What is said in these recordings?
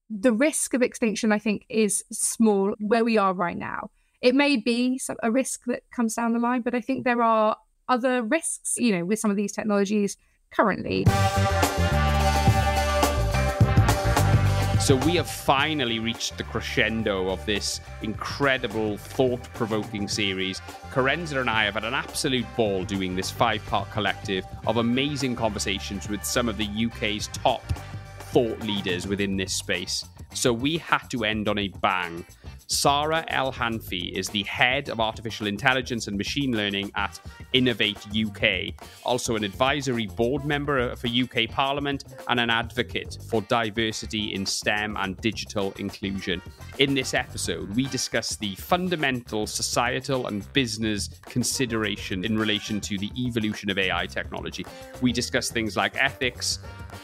the risk of extinction, I think, is small where we are right now. It may be a risk that comes down the line, but I think there are other risks, with some of these technologies currently. So we have finally reached the crescendo of this incredible, thought-provoking series. Kerensa and I have had an absolute ball doing this 5-part collective of amazing conversations with some of the UK's top thought leaders within this space. So we had to end on a bang. Sara El-Hanfy is the head of artificial intelligence and machine learning at Innovate UK, also an advisory board member for UK Parliament and an advocate for diversity in STEM and digital inclusion. In this episode, we discuss the fundamental societal and business consideration in relation to the evolution of AI technology. We discuss things like ethics,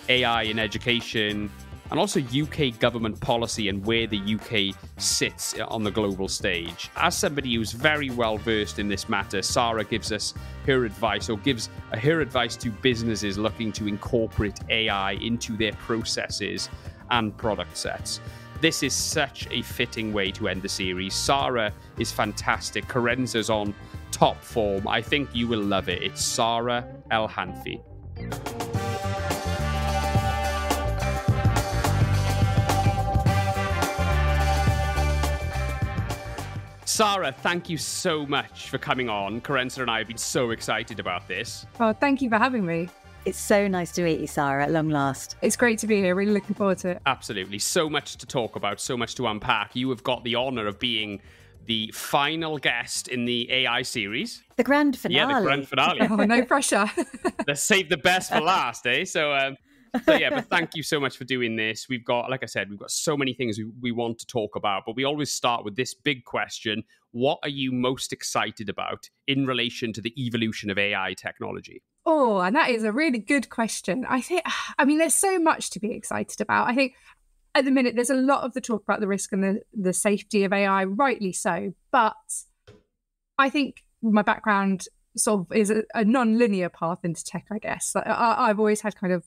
AI in education, and also UK government policy and where the UK sits on the global stage. As somebody who's very well versed in this matter, Sara gives us her advice, or gives her advice to businesses looking to incorporate AI into their processes and product sets. This is such a fitting way to end the series. Sara is fantastic. Kerensa's on top form. I think you will love it. It's Sara El-Hanfy. Sara, thank you so much for coming on. Kerensa and I have been so excited about this. Oh, thank you for having me. It's so nice to meet you, Sara, at long last. It's great to be here. Really looking forward to it. Absolutely. So much to talk about, so much to unpack. You have got the honour of being the final guest in the AI series. The grand finale. Yeah, the grand finale. Oh, no pressure. Let's save the best for last, eh? So but thank you so much for doing this. We've got, like I said, we've got so many things we want to talk about, but we always start with this big question. What are you most excited about in relation to the evolution of AI technology? Oh, and that is a really good question. There's so much to be excited about. I think at the minute, there's a lot of the talk about the risk and the safety of AI, rightly so. But I think my background sort of is a non-linear path into tech, I guess. I've always had kind of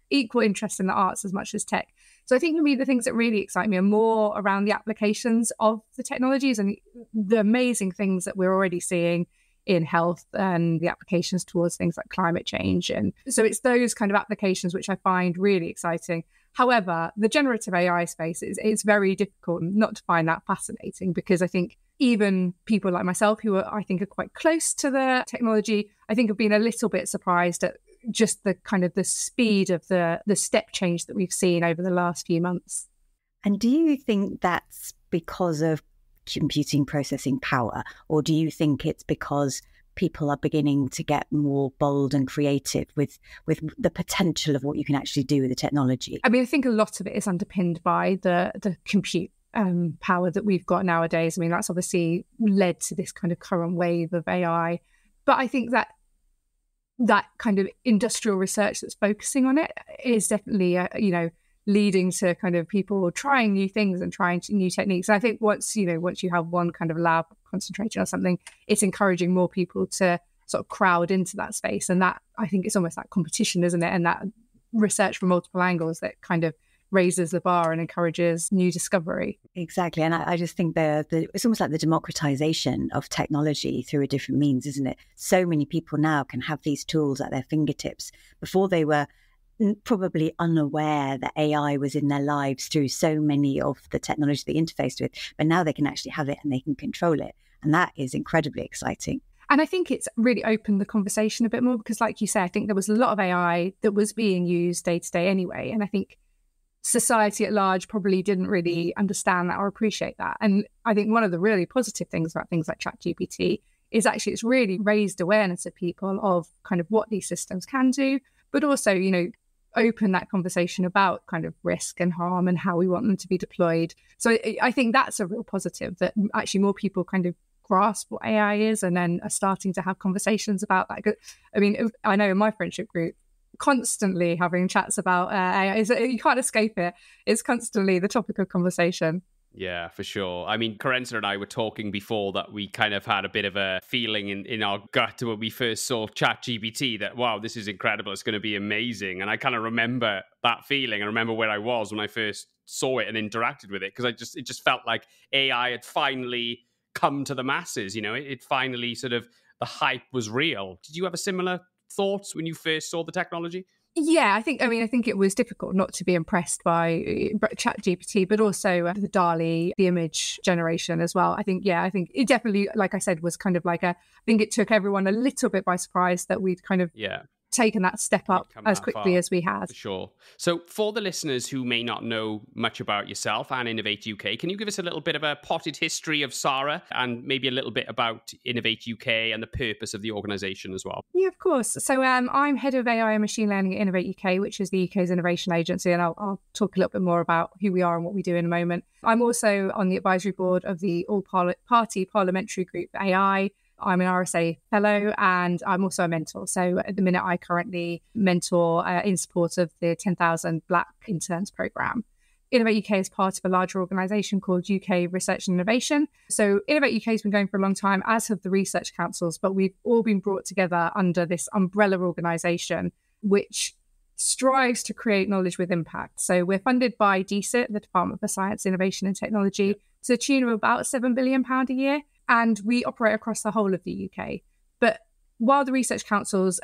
equal interest in the arts as much as tech. So I think for me, the things that really excite me are more around the applications of the technologies and the amazing things that we're already seeing in health and the applications towards things like climate change. And so it's those kind of applications which I find really exciting. However, the generative AI space, it's very difficult not to find that fascinating, because I think even people like myself who I think are quite close to the technology, I think have been a little bit surprised at just the kind of the speed of the step change that we've seen over the last few months. And do you think that's because of computing processing power, or do you think it's because people are beginning to get more bold and creative with the potential of what you can actually do with the technology? I think a lot of it is underpinned by the compute power that we've got nowadays. That's obviously led to this kind of current wave of AI. But I think that kind of industrial research that's focusing on it is definitely, leading to kind of people trying new things and trying new techniques. And I think once you have one kind of lab concentrating on something, it's encouraging more people to sort of crowd into that space. And that, I think, it's almost that competition, isn't it? And that research from multiple angles that kind of raises the bar and encourages new discovery. Exactly. And I just think it's almost like the democratization of technology through a different means, isn't it? So many people now can have these tools at their fingertips. Before, they were probably unaware that AI was in their lives through so many of the technology they interfaced with, but now they can actually have it and they can control it. And that is incredibly exciting. And I think it's really opened the conversation a bit more, because like you say, I think there was a lot of AI that was being used day to day anyway. And I think society at large probably didn't really understand that or appreciate that. And I think one of the really positive things about things like ChatGPT is actually it's really raised awareness of people of kind of what these systems can do, but also, open that conversation about kind of risk and harm and how we want them to be deployed. So I think that's a real positive, that actually more people kind of grasp what AI is and then are starting to have conversations about that. I know in my friendship group, constantly having chats about AI. You can't escape it. It's constantly the topic of conversation. Yeah, for sure. I mean, Kerensa and I were talking before that we kind of had a bit of a feeling in our gut when we first saw ChatGPT that, wow, this is incredible. It's going to be amazing. And I kind of remember that feeling. I remember where I was when I first saw it and interacted with it, because it just felt like AI had finally come to the masses. You know, it finally sort of, the hype was real. Did you have a similar thoughts when you first saw the technology? Yeah, I think it was difficult not to be impressed by ChatGPT, but also the DALL-E, the image generation as well. I think it definitely, like I said, was kind of like I think it took everyone a little bit by surprise that we'd kind of taken that step up as quickly as we had. For sure. So for the listeners who may not know much about yourself and Innovate UK, can you give us a little bit of a potted history of Sara and maybe a little bit about Innovate UK and the purpose of the organisation as well? Yeah, of course. So I'm head of AI and machine learning at Innovate UK, which is the UK's innovation agency, and I'll talk a little bit more about who we are and what we do in a moment. I'm also on the advisory board of the all-party parliamentary group AI. I'm an RSA fellow and I'm also a mentor. So at the minute, I currently mentor in support of the 10,000 Black Interns programme. Innovate UK is part of a larger organisation called UK Research and Innovation. So Innovate UK has been going for a long time, as have the research councils, but we've all been brought together under this umbrella organisation, which strives to create knowledge with impact. So we're funded by DSIT, the Department for Science, Innovation and Technology, to the tune of about £7 billion a year. And we operate across the whole of the UK. But while the research councils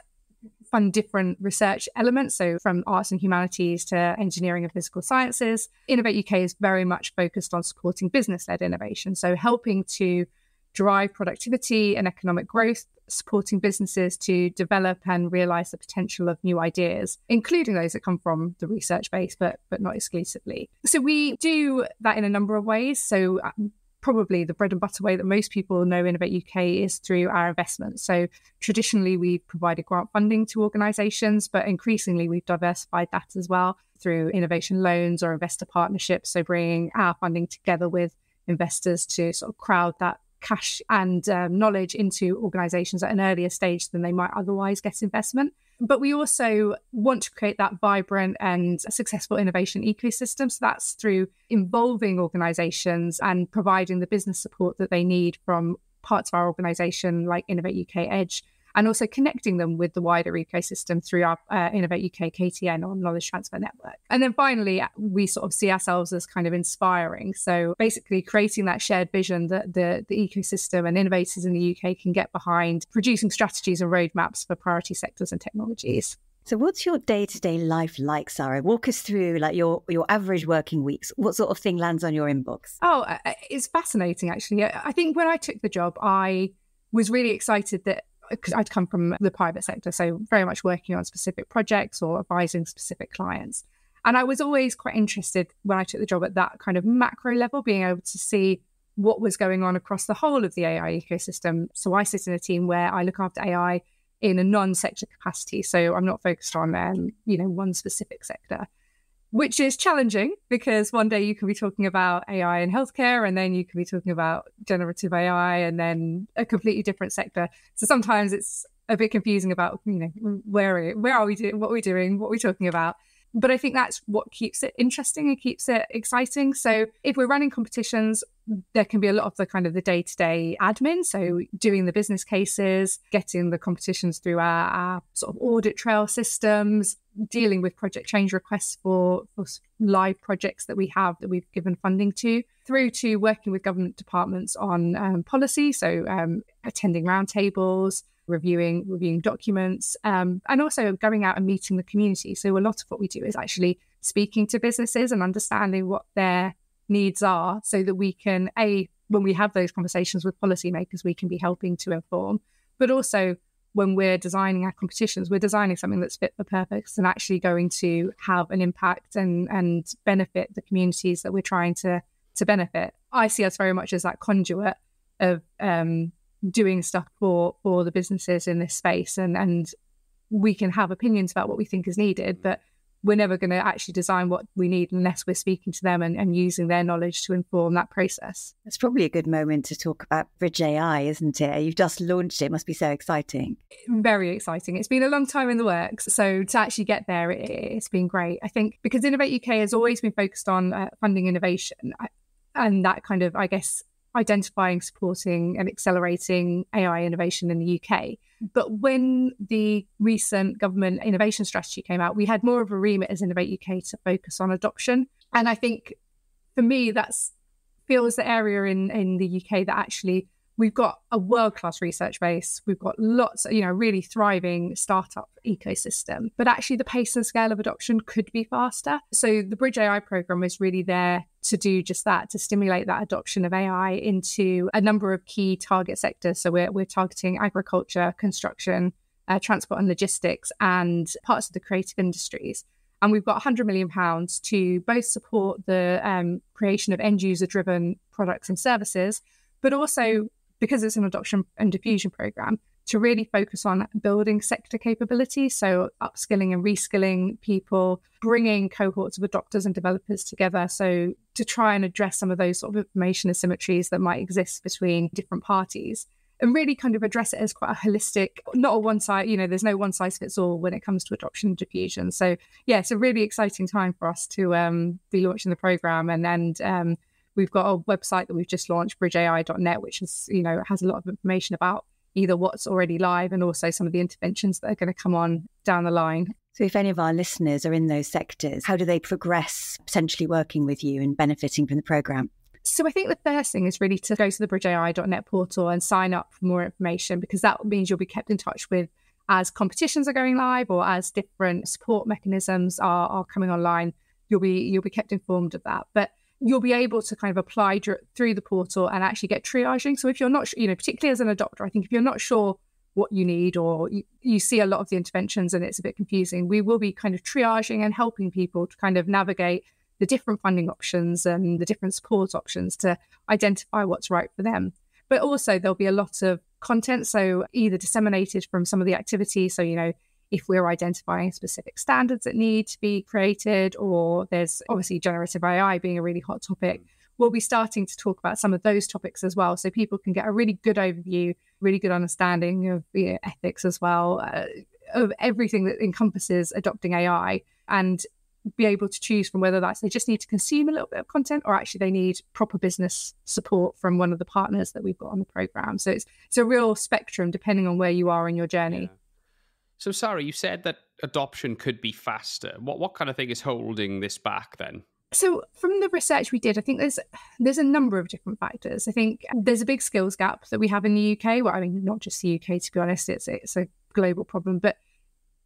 fund different research elements, so from arts and humanities to engineering and physical sciences, Innovate UK is very much focused on supporting business-led innovation. So helping to drive productivity and economic growth, supporting businesses to develop and realise the potential of new ideas, including those that come from the research base, but not exclusively. So we do that in a number of ways. So probably the bread and butter way that most people know Innovate UK is through our investments. So traditionally, we've provided grant funding to organisations, but increasingly we've diversified that as well through innovation loans or investor partnerships. So bringing our funding together with investors to sort of crowd that cash and knowledge into organisations at an earlier stage than they might otherwise get investment. But we also want to create that vibrant and successful innovation ecosystem. So that's through involving organisations and providing the business support that they need from parts of our organisation like Innovate UK Edge, and also connecting them with the wider ecosystem through our Innovate UK KTN or Knowledge Transfer Network. And then finally, we sort of see ourselves as kind of inspiring. So basically creating that shared vision that the ecosystem and innovators in the UK can get behind, producing strategies and roadmaps for priority sectors and technologies. So what's your day-to-day life like, Sara? Walk us through like your average working weeks. What sort of thing lands on your inbox? Oh, it's fascinating, actually. I think when I took the job, I was really excited that because I'd come from the private sector, so very much working on specific projects or advising specific clients. And I was always quite interested when I took the job at that kind of macro level, being able to see what was going on across the whole of the AI ecosystem. So I sit in a team where I look after AI in a non-sector capacity. So I'm not focused on, one specific sector, which is challenging because one day you could be talking about AI in healthcare and then you could be talking about generative AI and then a completely different sector. So sometimes it's a bit confusing about, where are we doing, what are we doing, what are we talking about? But I think that's what keeps it interesting and keeps it exciting. So if we're running competitions, there can be a lot of the kind of the day-to-day admin. So doing the business cases, getting the competitions through our sort of audit trail systems, dealing with project change requests for live projects that we have that we've given funding to, through to working with government departments on policy. So attending roundtables, reviewing documents, and also going out and meeting the community. So a lot of what we do is actually speaking to businesses and understanding what their needs are so that we can, when we have those conversations with policymakers, we can be helping to inform. But also when we're designing our competitions, we're designing something that's fit for purpose and actually going to have an impact and benefit the communities that we're trying to benefit. I see us very much as that conduit of doing stuff for the businesses in this space, and we can have opinions about what we think is needed, but we're never going to actually design what we need unless we're speaking to them and using their knowledge to inform that process. That's probably a good moment to talk about Bridge AI, isn't it? You've just launched it. It must be so exciting. Very exciting. It's been a long time in the works. So to actually get there, it's been great. I think because Innovate UK has always been focused on funding innovation, I think the Bridge AI and that kind of, I guess, identifying, supporting and accelerating AI innovation in the UK. But when the recent government innovation strategy came out, we had more of a remit as Innovate UK to focus on adoption. And I think for me, that's feels the area in the UK that actually we've got a world-class research base. We've got lots, really thriving startup ecosystem, but actually the pace and scale of adoption could be faster. So the Bridge AI program is really there to do just that, to stimulate that adoption of AI into a number of key target sectors. So we're targeting agriculture, construction, transport and logistics, and parts of the creative industries. And we've got £100 million to both support the creation of end-user-driven products and services, but also, because it's an adoption and diffusion program, to really focus on building sector capability. So upskilling and reskilling people, bringing cohorts of adopters and developers together. So to try and address some of those sort of information asymmetries that might exist between different parties, and really kind of address it as quite a holistic, not a one size, there's no one size fits all when it comes to adoption and diffusion. So yeah, it's a really exciting time for us to be launching the program. And we've got a website that we've just launched, bridgeai.net, which is, has a lot of information about either what's already live and also some of the interventions that are going to come on down the line. So if any of our listeners are in those sectors, how do they progress potentially working with you and benefiting from the program? So I think the first thing is really to go to the bridgeai.net portal and sign up for more information, because that means you'll be kept in touch with as competitions are going live or as different support mechanisms are coming online. You'll be kept informed of that. But you'll be able to kind of apply through the portal and actually get triaging. So if you're not, particularly as an adopter, I think if you're not sure what you need or you see a lot of the interventions and it's a bit confusing, we will be kind of triaging and helping people to kind of navigate the different funding options and the different support options to identify what's right for them. But also there'll be a lot of content, so either disseminated from some of the activities. So, if we're identifying specific standards that need to be created, or there's obviously generative AI being a really hot topic, we'll be starting to talk about some of those topics as well. So people can get a really good overview, really good understanding of ethics as well, of everything that encompasses adopting AI, and be able to choose from whether that's they just need to consume a little bit of content or actually they need proper business support from one of the partners that we've got on the program. So it's a real spectrum depending on where you are in your journey. Yeah. So Sara, you said that adoption could be faster. What kind of thing is holding this back then? So from the research we did, I think there's a number of different factors. I think there's a big skills gap that we have in the UK. Well, I mean, not just the UK, to be honest, it's a global problem, but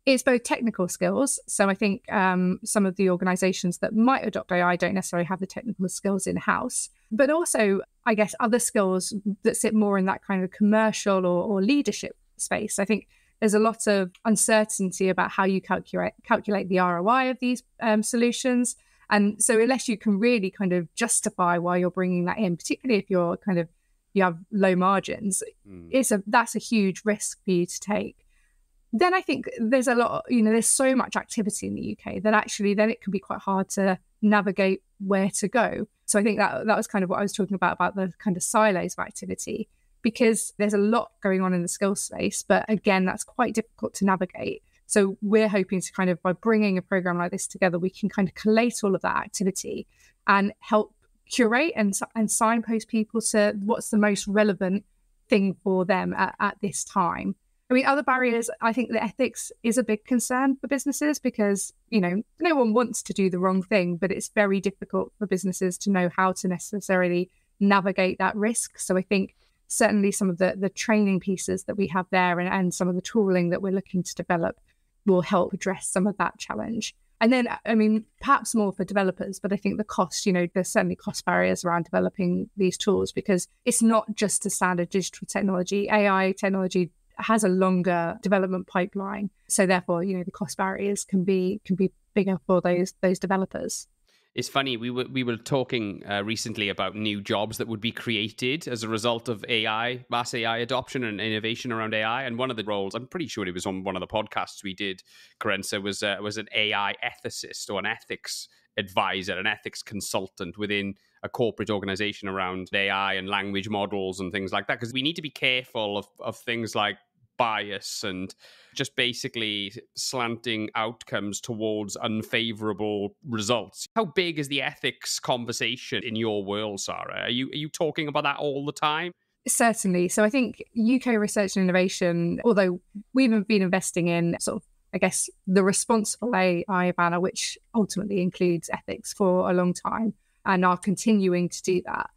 it's both technical skills. So I think some of the organisations that might adopt AI don't necessarily have the technical skills in-house, but also, I guess, other skills that sit more in that kind of commercial or leadership space. I think there's a lot of uncertainty about how you calculate the ROI of these solutions. And so unless you can really kind of justify why you're bringing that in, particularly if you have low margins, that's a huge risk for you to take. Then I think there's a lot, there's so much activity in the UK that actually then it can be quite hard to navigate where to go. So I think that was kind of what I was talking about the kind of silos of activity, because there's a lot going on in the skills space. But again, that's quite difficult to navigate. So we're hoping to kind of, by bringing a program like this together, we can kind of collate all of that activity and help curate and signpost people to what's the most relevant thing for them at this time. I mean, other barriers, I think the ethics is a big concern for businesses because, no one wants to do the wrong thing, but it's very difficult for businesses to know how to necessarily navigate that risk. So I think certainly some of the training pieces that we have there and some of the tooling that we're looking to develop will help address some of that challenge. And then, I mean, perhaps more for developers, but I think the cost, there's certainly cost barriers around developing these tools because it's not just a standard digital technology. AI technology has a longer development pipeline. So therefore, the cost barriers can be bigger for those developers. It's funny, we were talking recently about new jobs that would be created as a result of AI, mass AI adoption and innovation around AI. And one of the roles, I'm pretty sure it was on one of the podcasts we did, Kerensa, was an AI ethicist or an ethics advisor, an ethics consultant within a corporate organization around AI and language models and things like that. Because we need to be careful of things like bias and just basically slanting outcomes towards unfavorable results. How big is the ethics conversation in your world, Sara? Are you talking about that all the time? Certainly. So I think UK research and innovation, although we've been investing in sort of, I guess, the responsible AI banner, which ultimately includes ethics for a long time, and are continuing to do that.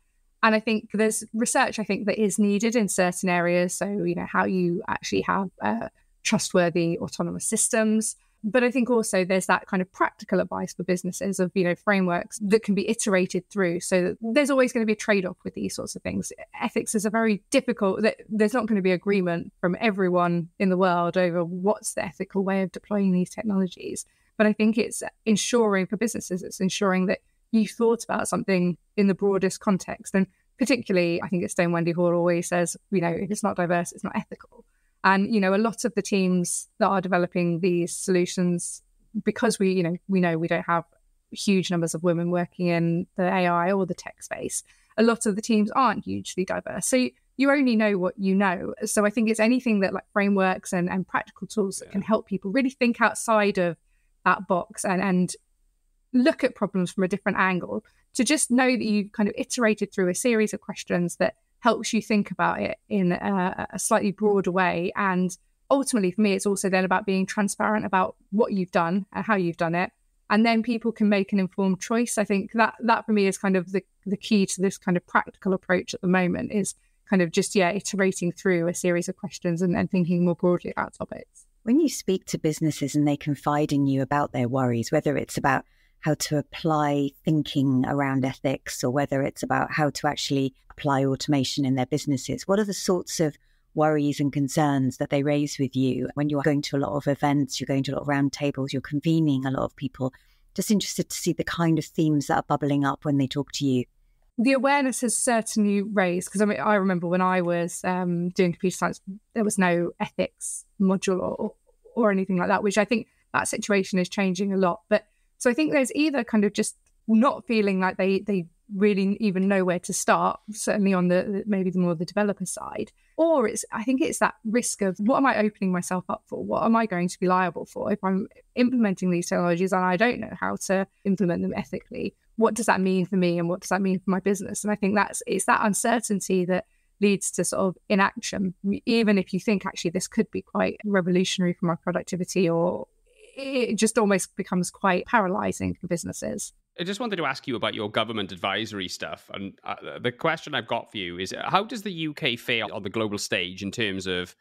And I think there's research, I think, that is needed in certain areas. So, how you actually have trustworthy autonomous systems. But I think also there's that kind of practical advice for businesses of, frameworks that can be iterated through. So there's always going to be a trade-off with these sorts of things. Ethics is a very difficult, there's not going to be agreement from everyone in the world over what's the ethical way of deploying these technologies. But I think it's ensuring for businesses, it's ensuring that you thought about something in the broadest context. And particularly, I think it's Dame Wendy Hall always says, if it's not diverse, it's not ethical. And, a lot of the teams that are developing these solutions, because we know we don't have huge numbers of women working in the AI or the tech space, a lot of the teams aren't hugely diverse. So you only know what you know. So I think it's anything that like frameworks and practical tools that can help people really think outside of that box and look at problems from a different angle, to just know that you've kind of iterated through a series of questions that helps you think about it in a slightly broader way. And ultimately, for me, it's also then about being transparent about what you've done and how you've done it. And then people can make an informed choice. I think that for me is kind of the key to this kind of practical approach at the moment, is kind of just, iterating through a series of questions and thinking more broadly about topics. When you speak to businesses and they confide in you about their worries, whether it's about how to apply thinking around ethics or whether it's about how to actually apply automation in their businesses, what are the sorts of worries and concerns that they raise with you when you're going to a lot of events, you're going to a lot of roundtables, you're convening a lot of people? Just interested to see the kind of themes that are bubbling up when they talk to you. The awareness has certainly raised, because I remember when I was doing computer science, there was no ethics module or anything like that, which I think that situation is changing a lot. But so I think there's either kind of just not feeling like they really even know where to start, certainly on maybe the more the developer side, or I think it's that risk of, what am I opening myself up for? What am I going to be liable for if I'm implementing these technologies and I don't know how to implement them ethically? What does that mean for me and what does that mean for my business? And I think it's that uncertainty that leads to sort of inaction, even if you think actually this could be quite revolutionary for my productivity, or it just almost becomes quite paralyzing for businesses. I just wanted to ask you about your government advisory stuff. And the question I've got for you is, how does the UK fare on the global stage in terms of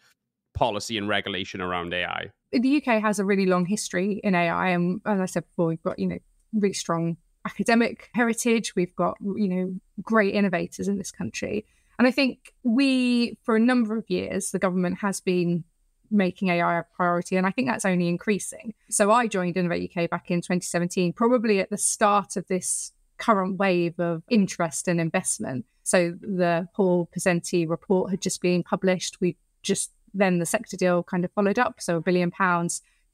policy and regulation around AI? The UK has a really long history in AI. And as I said before, we've got, really strong academic heritage. We've got, great innovators in this country. And I think for a number of years, the government has been making AI a priority, and I think that's only increasing. So I joined Innovate UK back in 2017, probably at the start of this current wave of interest and investment. So the Paul Pesenti report had just been published. Then the sector deal kind of followed up, so £1 billion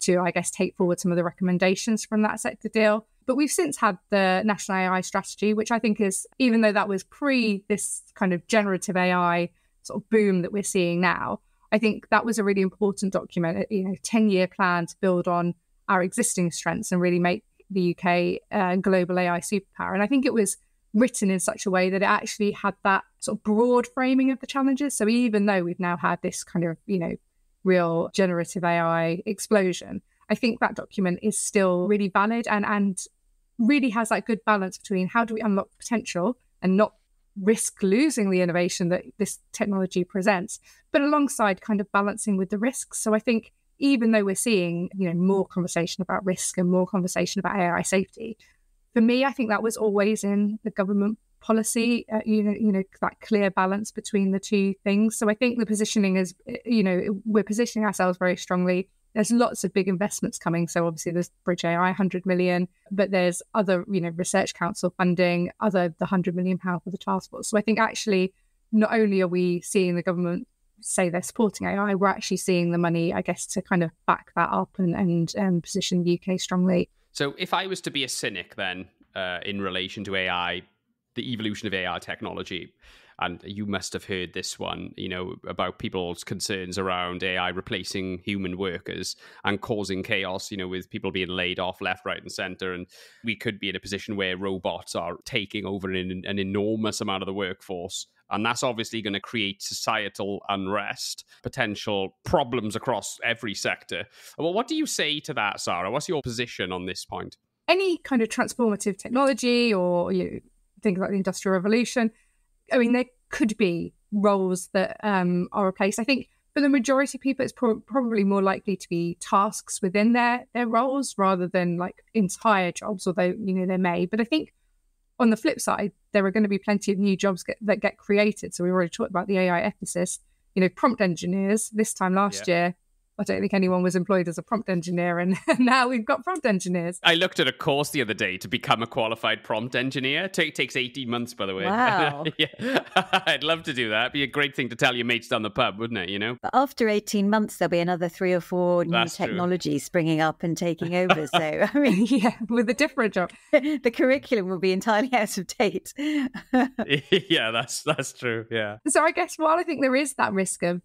to, I guess, take forward some of the recommendations from that sector deal. But we've since had the National AI Strategy, which I think is, even though that was pre this kind of generative AI sort of boom that we're seeing now, I think that was a really important document, 10-year plan to build on our existing strengths and really make the UK a global AI superpower. And I think it was written in such a way that it actually had that sort of broad framing of the challenges. So even though we've now had this kind of, real generative AI explosion, I think that document is still really valid and really has that good balance between how do we unlock potential and not risk losing the innovation that this technology presents, but alongside kind of balancing with the risks. So I think even though we're seeing, more conversation about risk and more conversation about AI safety, for me, I think that was always in the government policy, that clear balance between the two things. So I think the positioning is, we're positioning ourselves very strongly. There's lots of big investments coming. So obviously there's Bridge AI, 100 million, but there's other, Research Council funding, the 100 million pound for the task force. So I think actually not only are we seeing the government say they're supporting AI, we're actually seeing the money, I guess, to kind of back that up and position the UK strongly. So if I was to be a cynic then in relation to AI, the evolution of AI technology, And you must have heard this one, about people's concerns around AI replacing human workers and causing chaos, with people being laid off left, right, and center. And we could be in a position where robots are taking over an enormous amount of the workforce. And that's obviously going to create societal unrest, potential problems across every sector. Well, what do you say to that, Sara? What's your position on this point? Any kind of transformative technology or things like the Industrial Revolution, I mean, there could be roles that are replaced. I think for the majority of people, it's probably more likely to be tasks within their roles rather than like entire jobs, although, there may. But I think on the flip side, there are going to be plenty of new jobs that get created. So we already talked about the AI ethicists, prompt engineers. This time last year, I don't think anyone was employed as a prompt engineer, and now we've got prompt engineers. I looked at a course the other day to become a qualified prompt engineer. It takes 18 months, by the way. Wow. Yeah. I'd love to do that. It'd be a great thing to tell your mates down the pub, wouldn't it, But after 18 months, there'll be another 3 or 4 new That's technologies springing up and taking over. So, I mean, yeah, with a different job. The curriculum will be entirely out of date. Yeah, that's true. Yeah. So I guess while I think there is that risk of,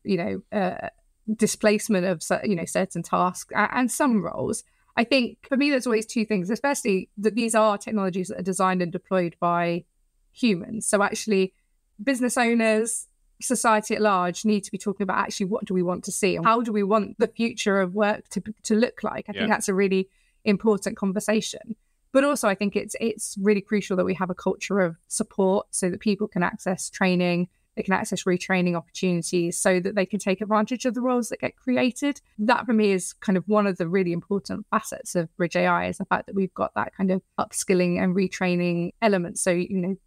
displacement of, certain tasks and some roles, I think for me, there's always 2 things, especially that these are technologies that are designed and deployed by humans. So actually business owners, society at large need to be talking about actually what do we want to see and how do we want the future of work to look like. I think that's a really important conversation. But also I think it's really crucial that we have a culture of support so that people can access training, they can access retraining opportunities so that they can take advantage of the roles that get created. That for me is kind of one of the really important facets of Bridge AI, is the fact that we've got that kind of upskilling and retraining element. So,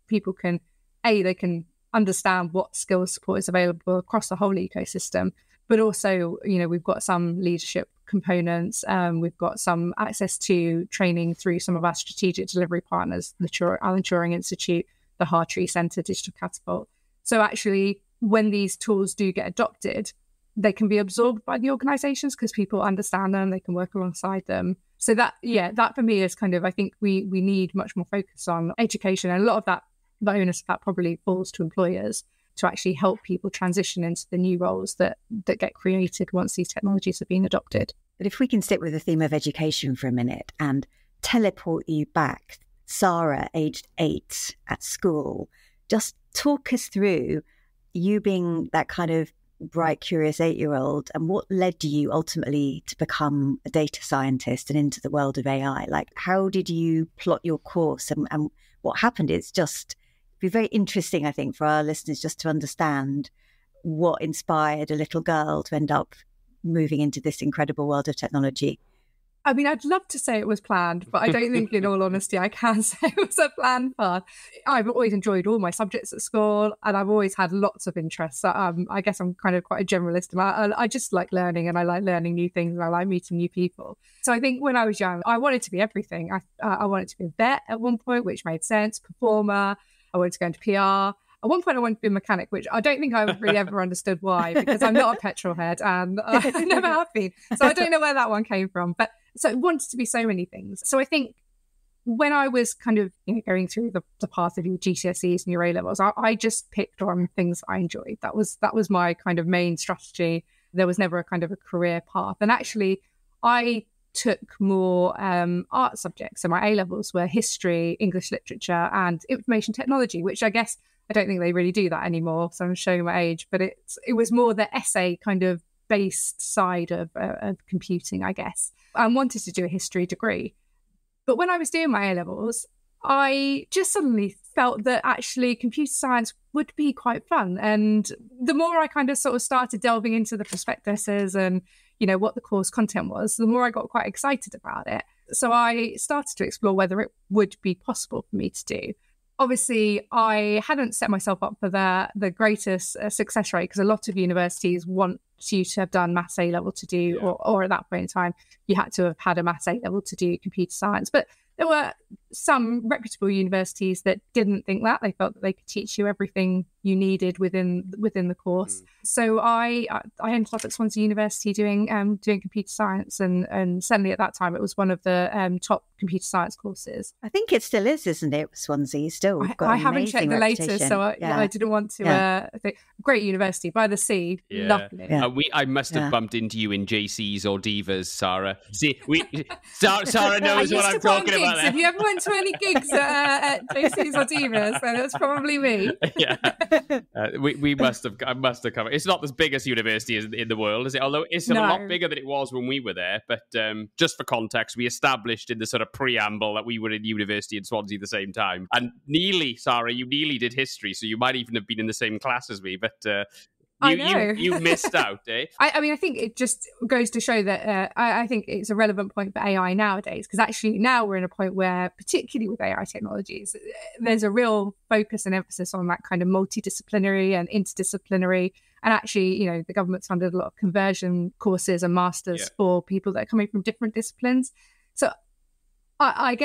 people can, they can understand what skills support is available across the whole ecosystem, but also, we've got some leadership components. We've got some access to training through some of our strategic delivery partners, the Alan Turing Institute, the Hartree Centre, Digital Catapult. So actually, when these tools do get adopted, they can be absorbed by the organisations because people understand them, they can work alongside them. So that for me is kind of, I think we need much more focus on education. And a lot of that, the onus of that probably falls to employers to actually help people transition into the new roles that get created once these technologies have been adopted. But if we can stick with the theme of education for a minute and teleport you back, Sara, aged 8 at school, just talk us through you being that kind of bright, curious 8-year-old and what led you ultimately to become a data scientist and into the world of AI. Like, how did you plot your course and what happened? It's just be very interesting, I think, for our listeners just to understand what inspired a little girl to end up moving into this incredible world of technology. I mean, I'd love to say it was planned, but I don't think in all honesty I can say it was a planned path. I've always enjoyed all my subjects at school and I've always had lots of interests. I guess I'm kind of quite a generalist. I just like learning and I like learning new things and I like meeting new people. So I think when I was young, I wanted to be everything. I wanted to be a vet at one point, which made sense, performer. I wanted to go into PR. At one point, I wanted to be a mechanic, which I don't think I really ever understood why, because I'm not a petrol head and I never have been. So I don't know where that one came from. But so I wanted to be so many things. So I think when I was kind of going through the path of your GCSEs and your A-levels, I just picked on things I enjoyed. That was my kind of main strategy. There was never a kind of a career path. And actually, I took more art subjects. So my A-levels were history, English literature, and information technology, which I guess I don't think they really do that anymore. So I'm showing my age, but it was more the essay kind of based side of computing, I guess. I wanted to do a history degree. But when I was doing my A-levels, I just suddenly felt that actually computer science would be quite fun. And the more I kind of sort of started delving into the prospectuses and, what the course content was, the more I got quite excited about it. So I started to explore whether it would be possible for me to do. Obviously, I hadn't set myself up for the greatest success rate because a lot of universities want you to have done Maths A-level to do, or at that point in time, you had to have had a Maths A-level to do computer science. But there were some reputable universities that didn't think that. They felt that they could teach you everything you needed within the course. So I ended up at Swansea University doing computer science, and certainly at that time it was one of the top computer science courses. I think it still is, isn't it? Swansea still. I haven't checked the latest, so I didn't want to. Great university by the sea, lovely. Yeah. I must have bumped into you in JCs or Divas, Sarah. See, Sarah knows what I'm talking about. There. If you ever went to any gigs at JCs or Divas, then it's probably me. Yeah, I must have covered. It's not the biggest university in the world, is it? Although it's a lot bigger than it was when we were there. But just for context, we established in the sort of preamble that we were in university in Swansea at the same time. And nearly, Sarah, you nearly did history, so you might even have been in the same class as me. But you missed out, eh? I mean, I think it just goes to show that I think it's a relevant point for AI nowadays, because actually now we're in a point where, particularly with AI technologies, there's a real focus and emphasis on that kind of multidisciplinary and interdisciplinary. And actually, the government's funded a lot of conversion courses and masters for people that are coming from different disciplines. So I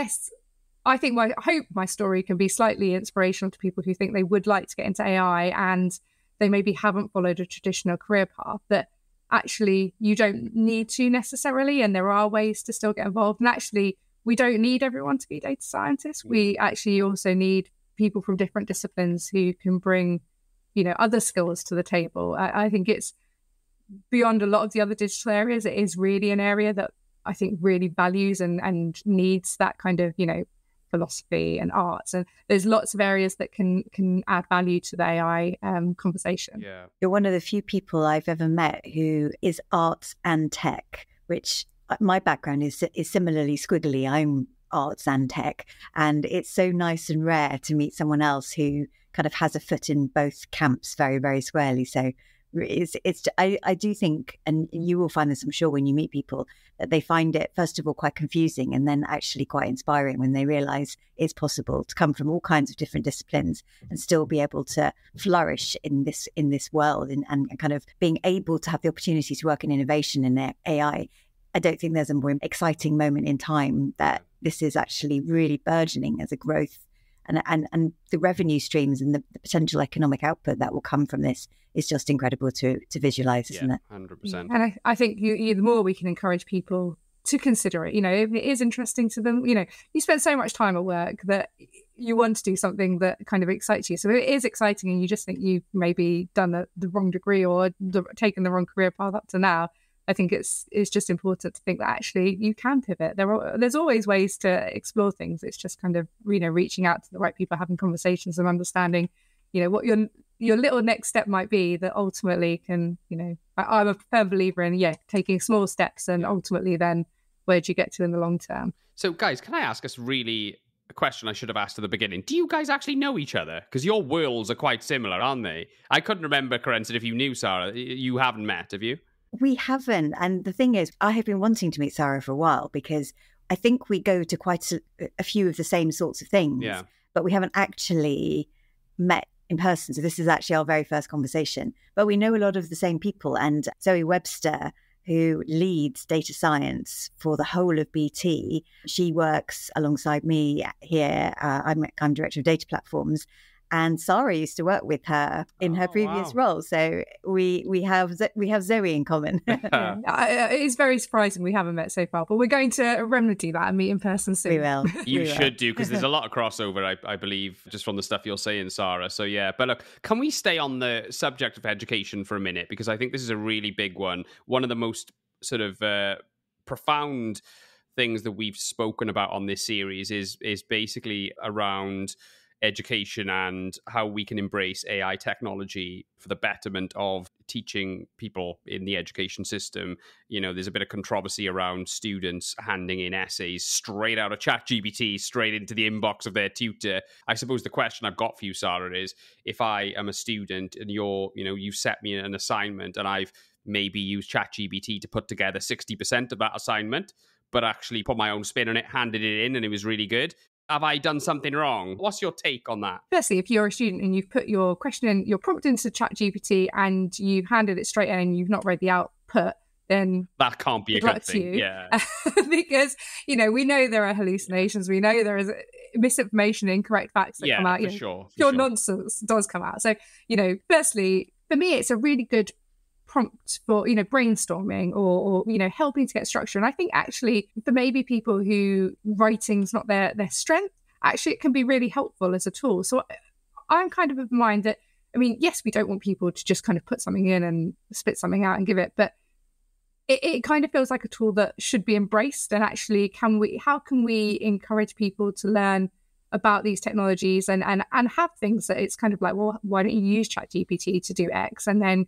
hope my story can be slightly inspirational to people who think they would like to get into AI and they maybe haven't followed a traditional career path, that actually you don't need to necessarily, and there are ways to still get involved. And actually, we don't need everyone to be data scientists. We actually also need people from different disciplines who can bring, other skills to the table. I think it's beyond a lot of the other digital areas. It is really an area that I think really values and needs that kind of, philosophy and arts, and there's lots of areas that can add value to the AI conversation. Yeah, you're one of the few people I've ever met who is arts and tech, which my background is similarly squiggly. I'm arts and tech, and it's so nice and rare to meet someone else who kind of has a foot in both camps very, very squarely. So I do think, and you will find this, I'm sure, when you meet people, that they find it, first of all, quite confusing, and then actually quite inspiring when they realise it's possible to come from all kinds of different disciplines and still be able to flourish in this world, and kind of being able to have the opportunity to work in innovation in AI. I don't think there's a more exciting moment in time that this is actually really burgeoning as a growth. And the revenue streams and the potential economic output that will come from this is just incredible to visualize, isn't it? 100%. And I think the more we can encourage people to consider it, if it is interesting to them, you spend so much time at work that you want to do something that kind of excites you. So if it is exciting and you just think you've maybe done the wrong degree or taken the wrong career path up to now, I think it's just important to think that actually you can pivot. There's always ways to explore things. It's just kind of, reaching out to the right people, having conversations and understanding, what your little next step might be that ultimately can, I'm a firm believer in, taking small steps and ultimately then where do you get to in the long term? So guys, can I ask us really a question I should have asked at the beginning? Do you guys actually know each other? Because your worlds are quite similar, aren't they? I couldn't remember, Kerensa, if you knew Sarah. You haven't met, have you? We haven't. And the thing is, I have been wanting to meet Sarah for a while because I think we go to quite a few of the same sorts of things, but we haven't actually met in person. So this is actually our very first conversation. But we know a lot of the same people. And Zoe Webster, who leads data science for the whole of BT, she works alongside me here. I'm director of data platforms. And Sarah used to work with her in her previous role, so we have Zoe in common. It's very surprising we haven't met so far, but we're going to remedy that and meet in person soon. We will. You should do, because there's a lot of crossover, I believe, just from the stuff you're saying, Sarah. So yeah, but look, can we stay on the subject of education for a minute, because I think this is a really big one. One of the most sort of profound things that we've spoken about on this series is basically around education and how we can embrace AI technology for the betterment of teaching people in the education system. There's a bit of controversy around students handing in essays straight out of ChatGPT, straight into the inbox of their tutor. I suppose the question I've got for you, Sarah, is if I am a student and you've set me an assignment and I've maybe used ChatGPT to put together 60% of that assignment, but actually put my own spin on it, handed it in, and it was really good. Have I done something wrong? What's your take on that? Firstly, if you're a student and you've put your question in, your prompt into ChatGPT and you've handed it straight in and you've not read the output, then that can't be a good thing. Yeah. Because, we know there are hallucinations. We know there is misinformation, incorrect facts that come out. Pure nonsense does come out. So, firstly, for me, it's a really good prompt for, brainstorming or helping to get structure. And I think actually for maybe people who writing's not their strength, actually it can be really helpful as a tool. So I'm kind of the mind that, yes, we don't want people to just kind of put something in and spit something out and give it, but it kind of feels like a tool that should be embraced. And actually, how can we encourage people to learn about these technologies and have things that it's kind of like, well, why don't you use ChatGPT to do X? And then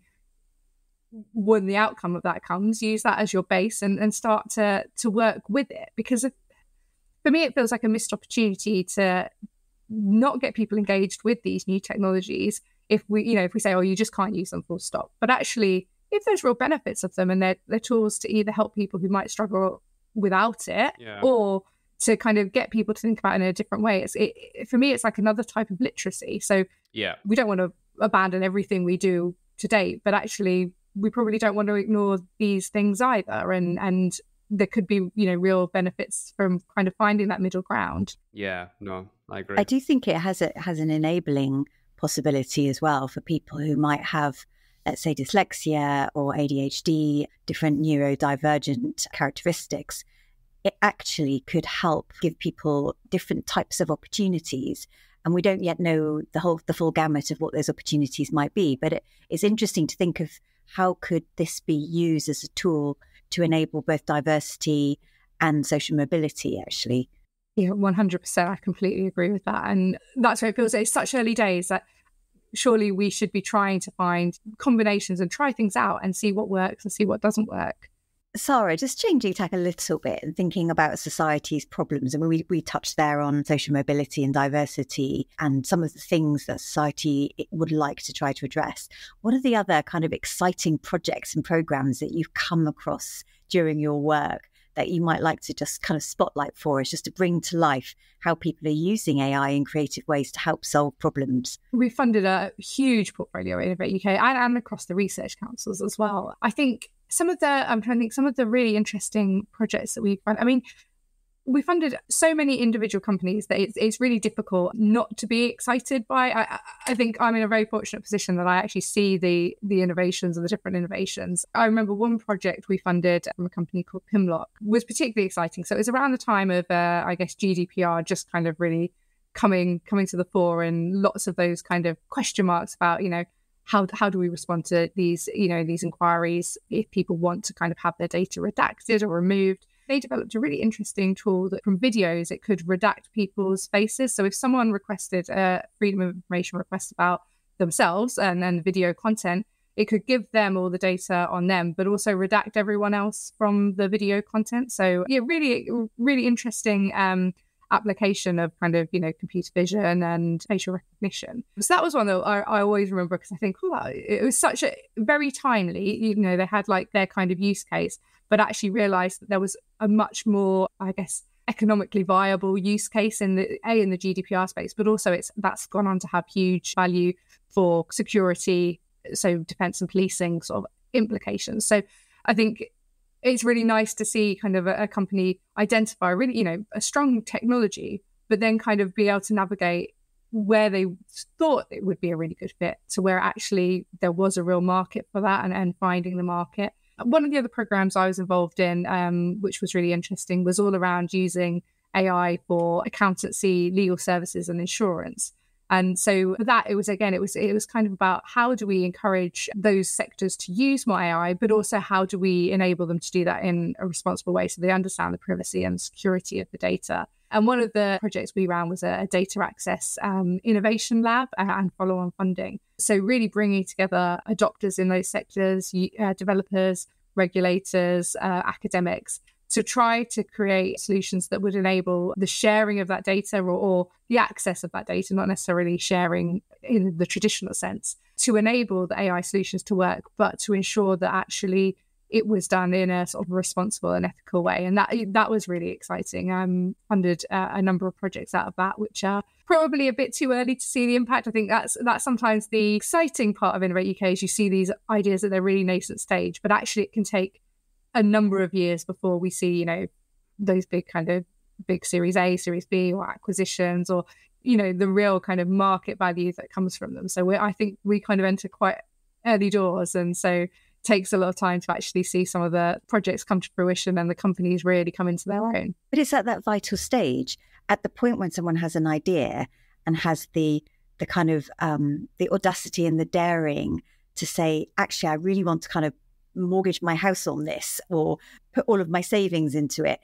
when the outcome of that comes, use that as your base and start to work with it. Because for me, it feels like a missed opportunity to not get people engaged with these new technologies if we say, oh, you just can't use them, full stop. But actually, if there's real benefits of them and they're tools to either help people who might struggle without it or to kind of get people to think about it in a different way, for me, it's like another type of literacy. So we don't want to abandon everything we do to date, but actually we probably don't want to ignore these things either. And there could be, real benefits from kind of finding that middle ground. Yeah, no, I agree. I do think it has an enabling possibility as well for people who might have, let's say, dyslexia or ADHD, different neurodivergent characteristics. It actually could help give people different types of opportunities. And we don't yet know the full gamut of what those opportunities might be. But it's interesting to think of how could this be used as a tool to enable both diversity and social mobility, actually. Yeah, 100%. I completely agree with that. And that's where it feels like it's such early days that surely we should be trying to find combinations and try things out and see what works and see what doesn't work. Sara, just changing tack a little bit and thinking about society's problems. I mean, we touched there on social mobility and diversity and some of the things that society would like to try to address. What are the other kind of exciting projects and programs that you've come across during your work that you might like to just kind of spotlight for us, just to bring to life how people are using AI in creative ways to help solve problems? We funded a huge portfolio at Innovate UK and across the research councils as well. I think some of the really interesting projects that we've run, we funded so many individual companies that it's really difficult not to be excited by. I think I'm in a very fortunate position that I actually see the innovations and the different innovations. I remember one project we funded from a company called Pimlock was particularly exciting. So it was around the time of, GDPR just kind of really coming to the fore, and lots of those kind of question marks about, how do we respond to these inquiries if people want to kind of have their data redacted or removed. They developed a really interesting tool that from videos, it could redact people's faces. So if someone requested a freedom of information request about themselves and then video content, it could give them all the data on them, but also redact everyone else from the video content. So yeah, really, really interesting application of kind of, computer vision and facial recognition. So that was one that I always remember because I think, it was such a very timely, they had like their kind of use case, but actually realised that there was a much more, economically viable use case in the GDPR space, but also that's gone on to have huge value for security, so defence and policing sort of implications. So I think it's really nice to see kind of a company identify really, a strong technology, but then kind of be able to navigate where they thought it would be a really good fit to where actually there was a real market for that and finding the market. One of the other programs I was involved in, which was really interesting, was all around using AI for accountancy, legal services and insurance. And so for that, it was kind of about how do we encourage those sectors to use more AI, but also how do we enable them to do that in a responsible way so they understand the privacy and security of the data. And one of the projects we ran was a data access innovation lab and follow-on funding. So really bringing together adopters in those sectors, developers, regulators, academics, to try to create solutions that would enable the sharing of that data or the access of that data, not necessarily sharing in the traditional sense, to enable the AI solutions to work, but to ensure that actually it was done in a sort of responsible and ethical way. And that was really exciting. Funded a number of projects out of that, which are probably a bit too early to see the impact. I think that's sometimes the exciting part of Innovate UK is you see these ideas at their really nascent stage, but actually it can take a number of years before we see, those big kind of big Series A, Series B, or acquisitions, or, you know, the real kind of market value that comes from them. So I think we kind of enter quite early doors. And so it takes a lot of time to actually see some of the projects come to fruition and the companies really come into their own. But it's at that vital stage, at the point when someone has an idea and has the kind of the audacity and the daring to say, actually, I really want to kind of mortgage my house on this or put all of my savings into it.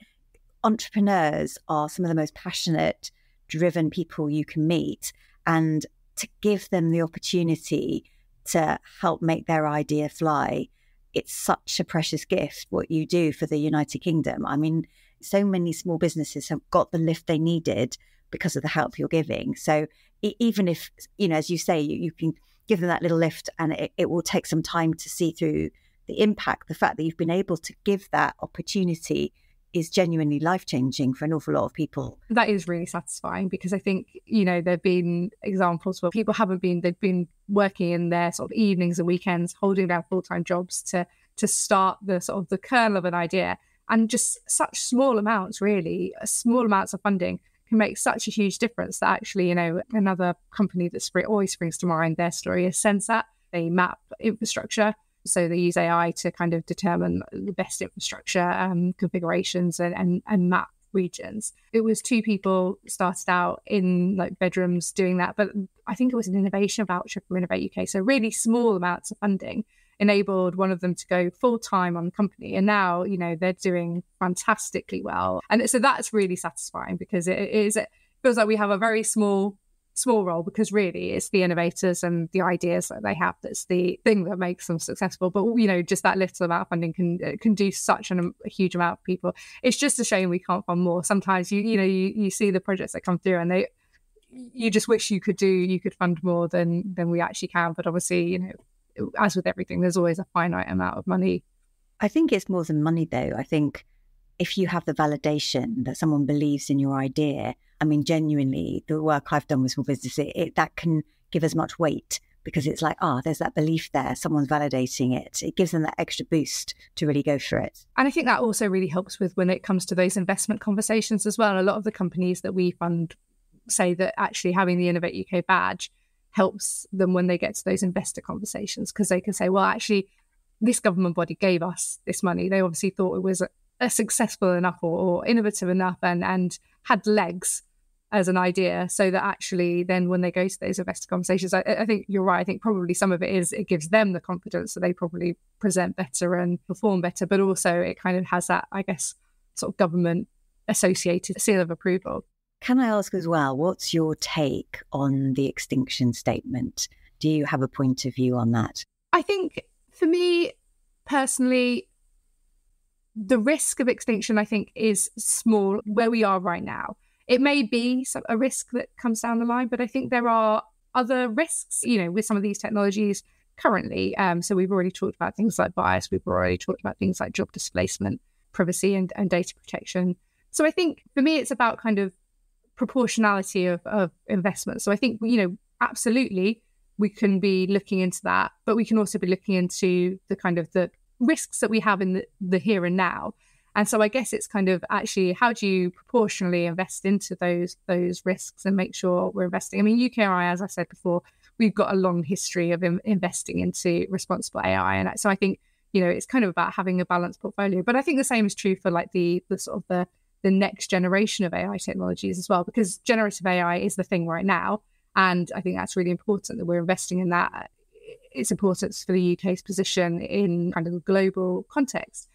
Entrepreneurs are some of the most passionate, driven people you can meet. And to give them the opportunity to help make their idea fly, it's such a precious gift what you do for the United Kingdom. I mean, so many small businesses have got the lift they needed because of the help you're giving. So even if, you know, as you say, you can give them that little lift and it will take some time to see through the impact. The fact that you've been able to give that opportunity is genuinely life-changing for an awful lot of people. That is really satisfying, because I think, you know, there have been examples where people they've been working in their sort of evenings and weekends, holding down full-time jobs to start the sort of the kernel of an idea. And just such small amounts, really, small amounts of funding can make such a huge difference that actually, you know, another company that always springs to mind, their story is Sensat. They map infrastructure. So they use AI to kind of determine the best infrastructure configurations and map regions. It was 2 people started out in like bedrooms doing that, but I think it was an innovation voucher from Innovate UK. So really small amounts of funding enabled one of them to go full-time on the company. And now, you know, they're doing fantastically well. And so that's really satisfying, because it feels like we have a very small role, because really it's the innovators and the ideas that they have that's the thing that makes them successful. But, you know, just that little amount of funding can do such a huge amount of people. It's just a shame we can't fund more. Sometimes you see the projects that come through and you just wish you could fund more than we actually can. But obviously, you know, as with everything, there's always a finite amount of money. I think it's more than money, though. I think if you have the validation that someone believes in your idea, I mean, genuinely, the work I've done with small businesses, that can give as much weight, because it's like, there's that belief there, someone's validating it. It gives them that extra boost to really go for it. And I think that also really helps with when it comes to those investment conversations as well. A lot of the companies that we fund say that actually having the Innovate UK badge helps them when they get to those investor conversations, because they can say, well, actually, this government body gave us this money. They obviously thought it was a successful enough or innovative enough and had legs as an idea, so that actually then when they go to those investor conversations, I think you're right. I think probably some of it is it gives them the confidence that they probably present better and perform better, but also it kind of has that, I guess, sort of government associated seal of approval. Can I ask as well, what's your take on the extinction statement? Do you have a point of view on that? I think for me personally, the risk of extinction, I think, is small where we are right now. It may be a risk that comes down the line, but I think there are other risks, you know, with some of these technologies currently. So we've already talked about things like bias. We've already talked about things like job displacement, privacy and data protection. So I think for me, it's about kind of proportionality of investment. So I think, you know, absolutely we can be looking into that, but we can also be looking into the kind of the risks that we have in the here and now. And so I guess it's kind of actually, how do you proportionally invest into those risks and make sure we're investing? I mean, UKRI, as I said before, we've got a long history of investing into responsible AI. And so I think, you know, it's kind of about having a balanced portfolio. But I think the same is true for like the sort of the next generation of AI technologies as well, because generative AI is the thing right now. And I think that's really important that we're investing in that. It's important for the UK's position in kind of a global context.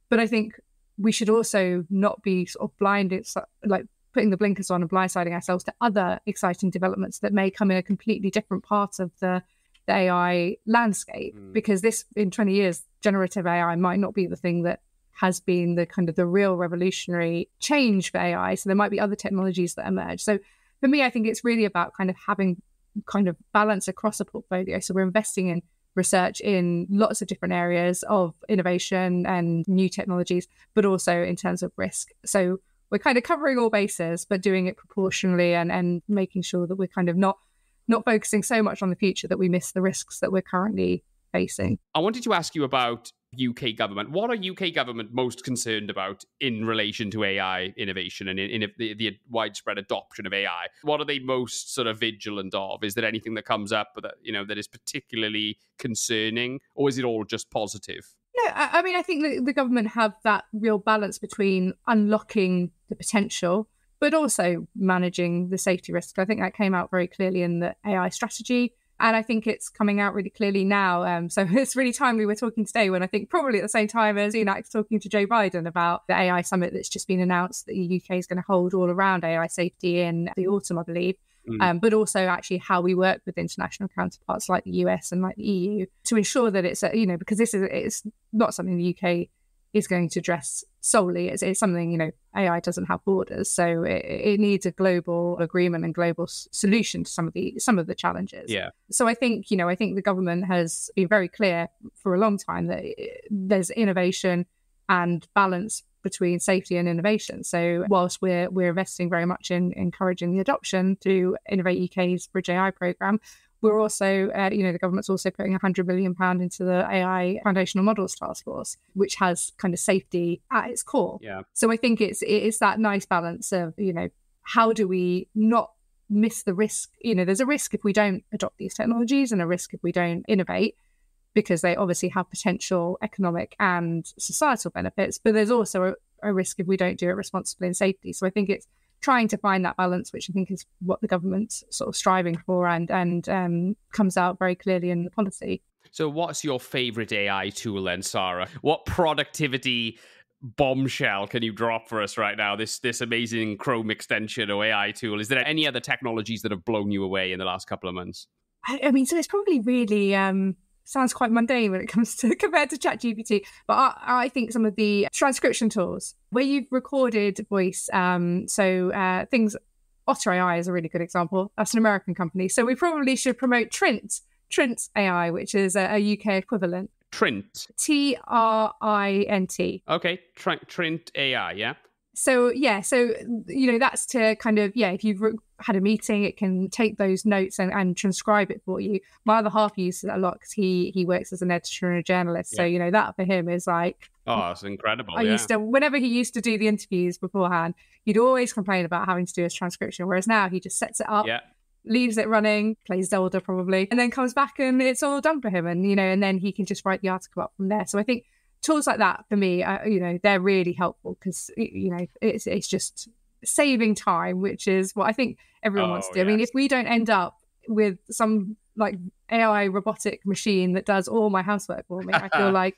But I think we should also not be sort of blinded, like putting the blinkers on and blindsiding ourselves to other exciting developments that may come in a completely different part of the AI landscape. Because this, in 20 years, generative AI might not be the thing that has been the kind of the real revolutionary change for AI. So there might be other technologies that emerge. So for me, I think it's really about kind of having kind of balance across a portfolio. So we're investing in research in lots of different areas of innovation and new technologies, but also in terms of risk. So we're kind of covering all bases, but doing it proportionally and making sure that we're kind of not focusing so much on the future that we miss the risks that we're currently facing. I wanted to ask you about UK government. What are UK government most concerned about in relation to AI innovation and in the widespread adoption of AI? What are they most sort of vigilant of? Is there anything that comes up that, that is particularly concerning, or is it all just positive? No, I mean, I think the government have that real balance between unlocking the potential, but also managing the safety risk. I think that came out very clearly in the AI strategy. And I think it's coming out really clearly now. So it's really timely we're talking today when I think probably at the same time as Sunak's talking to Joe Biden about the AI summit that's just been announced that the UK is going to hold all around AI safety in the autumn, I believe. But also actually how we work with international counterparts like the US and like the EU to ensure that it's, because it's not something the UK is going to address solely. It's something, AI doesn't have borders. So it needs a global agreement and global solution to some of the challenges. Yeah. So I think the government has been very clear for a long time that there's innovation and balance between safety and innovation. So whilst we're investing very much in encouraging the adoption through Innovate UK's Bridge AI programme, we're also, the government's also putting £100 million into the AI Foundational Models Task Force, which has kind of safety at its core. Yeah. So I think it's that nice balance of, how do we not miss the risk? There's a risk if we don't adopt these technologies and a risk if we don't innovate, because they obviously have potential economic and societal benefits, but there's also a risk if we don't do it responsibly and safely. So I think it's trying to find that balance, which I think is what the government's sort of striving for and comes out very clearly in the policy. So what's your favourite AI tool then, Sara? What productivity bombshell can you drop for us right now? This amazing Chrome extension or AI tool. Is there any other technologies that have blown you away in the last couple of months? I mean, so it's probably really... sounds quite mundane when it comes to compared to ChatGPT, but I think some of the transcription tools where you've recorded voice, things, Otter AI is a really good example. That's an American company, so we probably should promote Trint AI, which is a UK equivalent. Trint. TRINT. Okay, Trint AI, yeah. So that's to kind of, if you've had a meeting, it can take those notes and transcribe it for you. My other half uses it a lot because he works as an editor and a journalist. Yeah. So, that for him is like... Oh, it's incredible. Whenever he used to do the interviews beforehand, he'd always complain about having to do his transcription, whereas now he just sets it up, leaves it running, plays Zelda probably, and then comes back and it's all done for him. And, and then he can just write the article up from there. So I think tools like that for me, they're really helpful because, it's just saving time, which is what I think everyone wants to do. Yes. I mean, if we don't end up with some like AI robotic machine that does all my housework for me, I feel like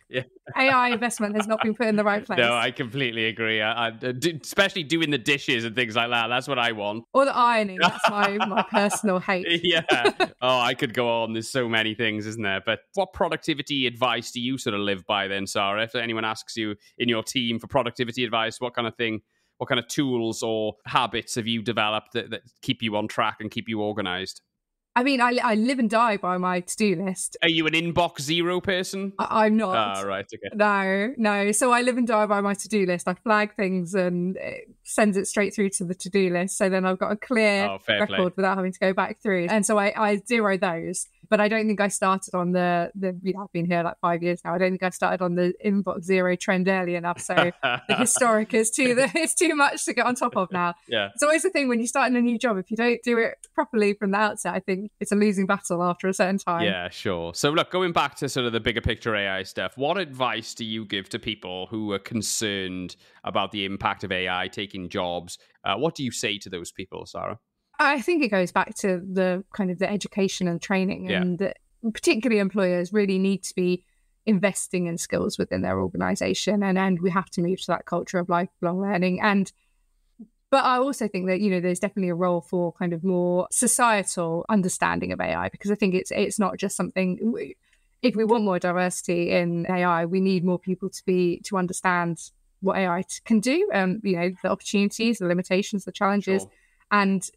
AI investment has not been put in the right place. No, I completely agree. Especially doing the dishes and things like that. That's what I want. Or the ironing. That's my personal hate. Yeah. Oh, I could go on. There's so many things, isn't there? But what productivity advice do you sort of live by then, Sara? If anyone asks you in your team for productivity advice, what kind of tools or habits have you developed that keep you on track and keep you organized? I mean, I live and die by my to-do list. Are you an inbox zero person? I'm not. Oh, right, okay. No. So I live and die by my to-do list. I flag things and it sends it straight through to the to-do list. So then I've got a clear record without having to go back through. And so I zero those. But I don't think I started on the I've been here like 5 years now. I don't think I started on the inbox zero trend early enough. So the historic is it's too much to get on top of now. Yeah. It's always the thing when you start in a new job, if you don't do it properly from the outset, I think it's a losing battle after a certain time. Yeah, sure. So look, going back to sort of the bigger picture AI stuff, what advice do you give to people who are concerned about the impact of AI taking jobs? What do you say to those people, Sara? I think it goes back to the kind of the education and training, and that particularly employers really need to be investing in skills within their organisation, and we have to move to that culture of lifelong learning. But I also think that, there's definitely a role for kind of more societal understanding of AI, because I think it's not just something, if we want more diversity in AI, we need more people to understand what AI can do, the opportunities, the limitations, the challenges, and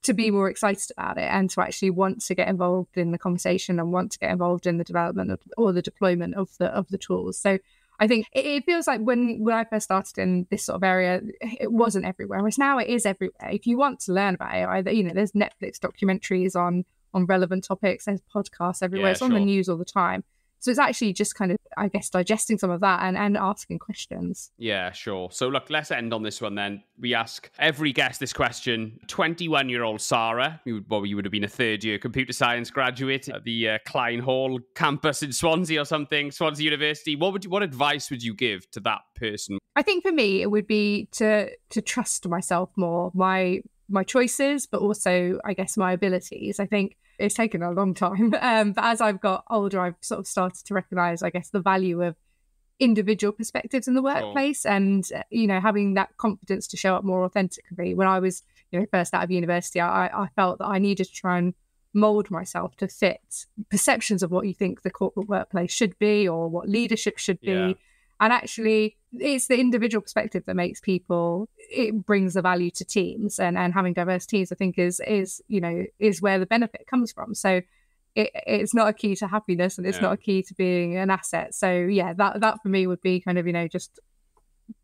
to be more excited about it and to actually want to get involved in the conversation and want to get involved in the development or the deployment of the tools. So I think it feels like when I first started in this sort of area, it wasn't everywhere, whereas now it is everywhere. If you want to learn about AI, there's Netflix documentaries on relevant topics, there's podcasts everywhere, it's on the news all the time. So it's actually just kind of, I guess, digesting some of that and asking questions. Yeah, sure. So look, let's end on this one then. We ask every guest this question. 21-year-old Sara, you would have been a third-year computer science graduate at the Klein Hall campus in Swansea or something, Swansea University. What advice would you give to that person? I think for me, it would be to trust myself more, my choices, but also, I guess, my abilities. I think it's taken a long time. But as I've got older, I've sort of started to recognise, I guess, the value of individual perspectives in the workplace and, having that confidence to show up more authentically. When I was, first out of university, I felt that I needed to try and mould myself to fit perceptions of what you think the corporate workplace should be or what leadership should be. Yeah. And actually, it's the individual perspective that makes it brings the value to teams, and having diverse teams, I think, is where the benefit comes from. So it's not a key to happiness, and it's not a key to being an asset. So yeah, that for me would be kind of, just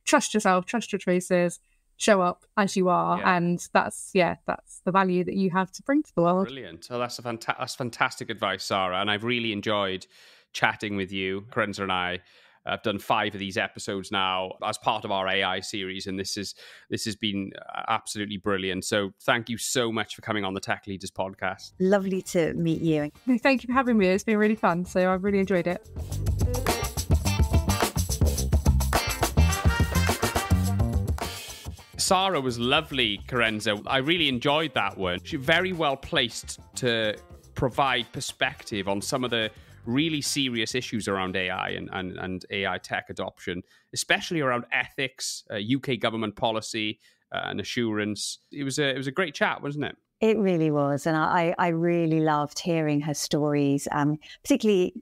trust yourself, trust your choices, show up as you are, and that's the value that you have to bring to the world. Brilliant. Oh, that's fantastic advice, Sara, and I've really enjoyed chatting with you. Kerensa and I have done 5 of these episodes now as part of our AI series, and this has been absolutely brilliant. So thank you so much for coming on the Tech Leaders podcast. Lovely to meet you. Thank you for having me. It's been really fun. So I've really enjoyed it. Sara was lovely, Kerensa. I really enjoyed that one. She's very well placed to provide perspective on some of the really serious issues around AI and AI tech adoption, especially around ethics, UK government policy, and assurance. It was a great chat, wasn't it? It really was. And I really loved hearing her stories. Particularly,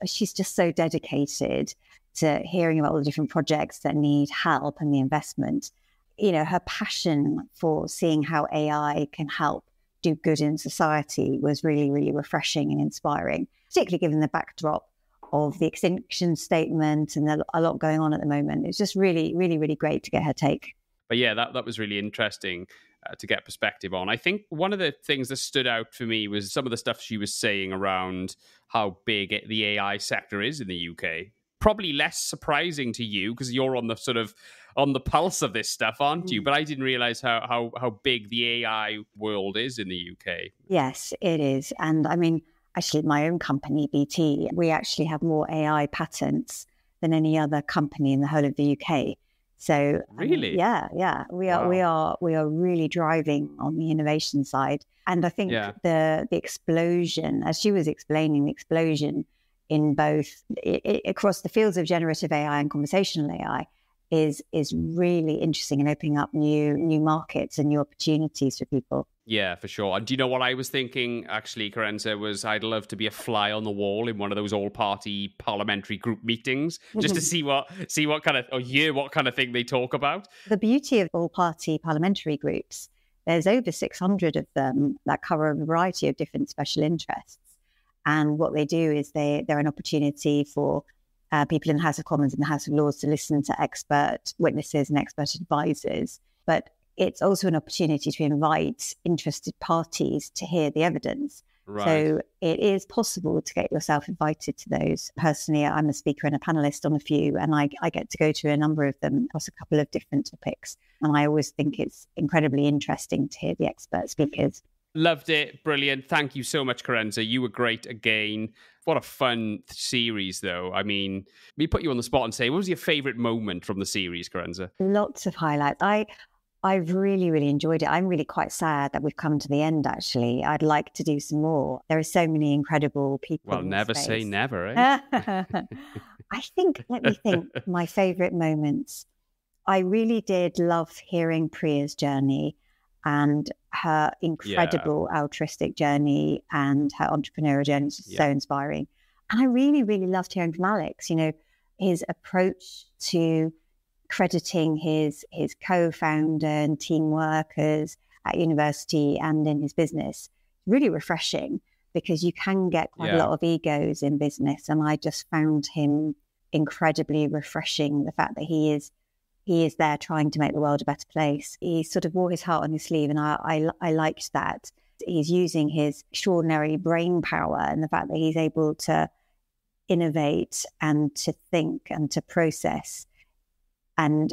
she's just so dedicated to hearing about all the different projects that need help and the investment. Her passion for seeing how AI can help do good in society was really, really refreshing and inspiring, particularly given the backdrop of the extinction statement and a lot going on at the moment. It's just really, really, really great to get her take. But yeah, that was really interesting to get perspective on. I think one of the things that stood out for me was some of the stuff she was saying around how big the AI sector is in the UK. Probably less surprising to you because you're on the pulse of this stuff, aren't you? But I didn't realize how big the AI world is in the UK. Yes, it is. And I mean, actually, my own company, BT, we actually have more AI patents than any other company in the whole of the UK. So really, we are really driving on the innovation side. And I think the explosion, as she was explaining, the explosion in both across the fields of generative AI and conversational AI is really interesting and opening up new markets and new opportunities for people. Yeah, for sure. And do you know what I was thinking, actually, Kerensa, was I'd love to be a fly on the wall in one of those all-party parliamentary group meetings, just to see what kind of thing they talk about. The beauty of all-party parliamentary groups, there's over 600 of them that cover a variety of different special interests. And what they do is they're an opportunity for people in the House of Commons and the House of Lords to listen to expert witnesses and expert advisors. But it's also an opportunity to invite interested parties to hear the evidence. Right. So it is possible to get yourself invited to those. Personally, I'm a speaker and a panelist on a few, and I get to go to a number of them across a couple of different topics. And I always think it's incredibly interesting to hear the expert speakers. Loved it. Brilliant. Thank you so much, Kerensa. You were great again. What a fun series, though. I mean, we put you on the spot and say, what was your favourite moment from the series, Kerensa? Lots of highlights. I've really, really enjoyed it. I'm really quite sad that we've come to the end, actually. I'd like to do some more. There are so many incredible people. Well, never say never, eh? Let me think, my favourite moments. I really did love hearing Priya's journey and her incredible altruistic journey and her entrepreneurial journey is just so inspiring. And I really, really loved hearing from Alex, his approach to crediting his co-founder and team workers at university and in his business. Really refreshing because you can get quite a lot of egos in business. And I just found him incredibly refreshing, the fact that he is there trying to make the world a better place. He sort of wore his heart on his sleeve, and I liked that. He's using his extraordinary brain power and the fact that he's able to innovate and to think and to process and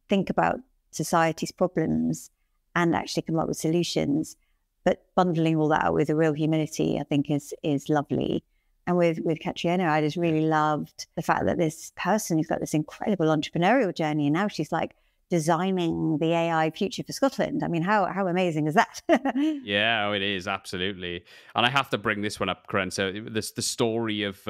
think about society's problems and actually come up with solutions. But bundling all that out with a real humility, I think, is lovely. And with Kerensa, I just really loved the fact that this person who's got this incredible entrepreneurial journey, and now she's like designing the AI future for Scotland. I mean, how amazing is that? Yeah, it is, absolutely. And I have to bring this one up, Kerensa. The story of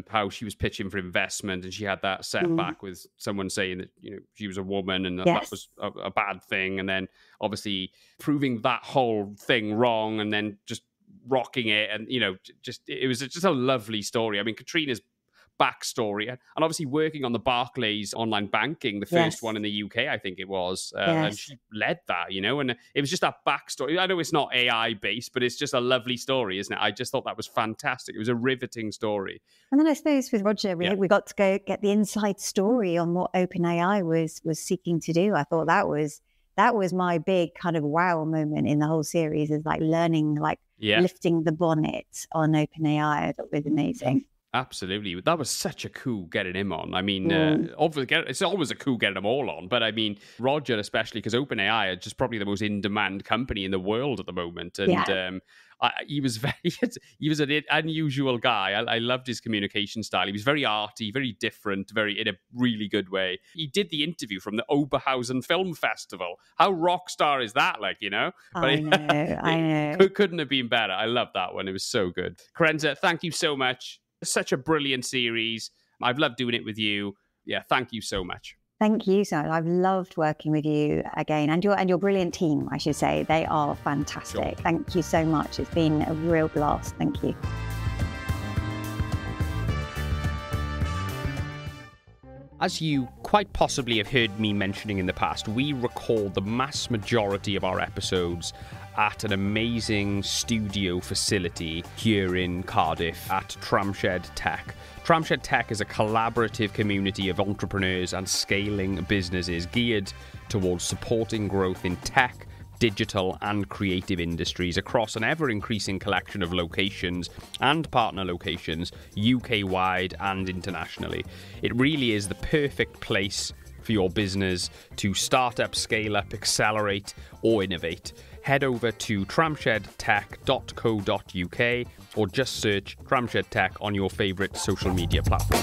how she was pitching for investment, and she had that setback with someone saying that she was a woman, and that was a bad thing, and then obviously proving that whole thing wrong, and then just rocking it, and it was just a lovely story. I mean, Katrina's backstory, and obviously working on the Barclays online banking, the first one in the UK, I think it was, and she led that, and it was just that backstory. I know it's not AI based, but it's just a lovely story, isn't it? I just thought that was fantastic. It was a riveting story. And then I suppose with Roger, we got to go get the inside story on what OpenAI was seeking to do. I thought that was my big kind of wow moment in the whole series, is like learning, lifting the bonnet on OpenAI. I thought it was amazing. Absolutely. That was such a coup getting him on. I mean, it's always a coup getting them all on. But I mean, Roger, especially because OpenAI are just probably the most in-demand company in the world at the moment. And he was an unusual guy. I loved his communication style. He was very arty, very different, in a really good way. He did the interview from the Oberhausen Film Festival. How rock star is that? I know. Couldn't have been better. I loved that one. It was so good. Kerensa, thank you so much. Such a brilliant series. I've loved doing it with you. Yeah, thank you so much. Thank you, Sara. I've loved working with you again, and your brilliant team, I should say. They are fantastic. Sure. Thank you so much. It's been a real blast. Thank you. As you quite possibly have heard me mentioning in the past, we record the mass majority of our episodes at an amazing studio facility here in Cardiff at Tramshed Tech. Tramshed Tech is a collaborative community of entrepreneurs and scaling businesses geared towards supporting growth in tech, digital and creative industries across an ever-increasing collection of locations and partner locations, UK-wide and internationally. It really is the perfect place for your business to start up, scale up, accelerate or innovate. Head over to tramshedtech.co.uk or just search Tramshed Tech on your favourite social media platform.